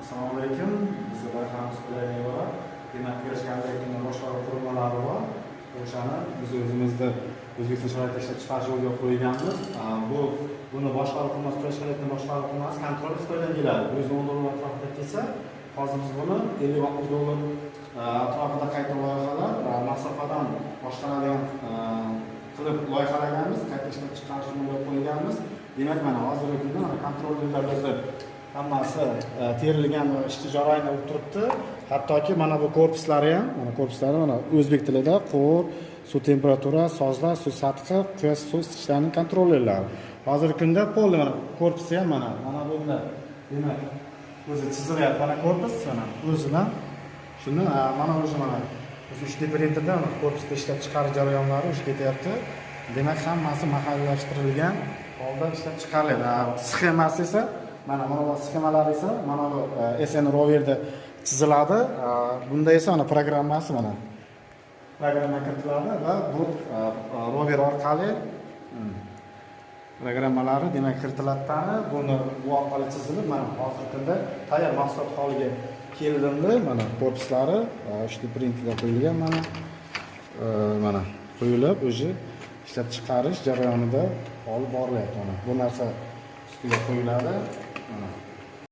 Assalomu alaykum. Bizda barchamiz bilan bor. Demak, kirishganlikning boshqa qurilmalari bor. O'shani biz o'zimizda O'zbekiston sharoitida ishlab chiqarish yo'lga qo'yganmiz. Buni boshqaruv qilmas, kirishganlikni boshqaruv qilmas, kontrol Xitoydan keladi. $110 atrofida kelsa, hozir biz buni $56 atrofida qayta loyihalar va masofadan boshqaradigan qilib loyihalaganmiz, qayta ishlab chiqarishni yo'lga qo'yganmiz. Demak, mana hozirgi kunda mana kontrollerlar bizda hammasi terilgan va ishchi jarayonda bo'lib turibdi. Hattoki mana bu korpuslari ham, mana korpuslari mana o'zbek tilida qo'r, suv temperatura, sozlar, suv sathi, quyosh suv isitishlarning kontrollerlari. Hozirgi kunda polni mana korpusi ham mana bunda. Demak, o'zi chizilyapti mana korpus mana o'zidan. Shuni mana o'zi mana 3D printerda mana korpusda ishlab chiqarish jarayonlari o'sha ketyapti. Demak, hammasi mahalliylashtirilgan holda ishlab chiqariladi. Sxemasi esa mana bu sxemalar esa mana bu SN roverda chiziladi. Bunda esa mana programmasi mana programma kiritiladi va bu rover orqali programmalari demak kiritiladi. Buni bu orqali chizilib mana hozirgi kunda tayyor mahsulot holiga keldi. Mana korpuslari 3D printerga qo'yilgan mana qo'yilib o'zi ishlab chiqarish jarayonida olib borilyapti. Bu narsa ustiga qo'yiladi.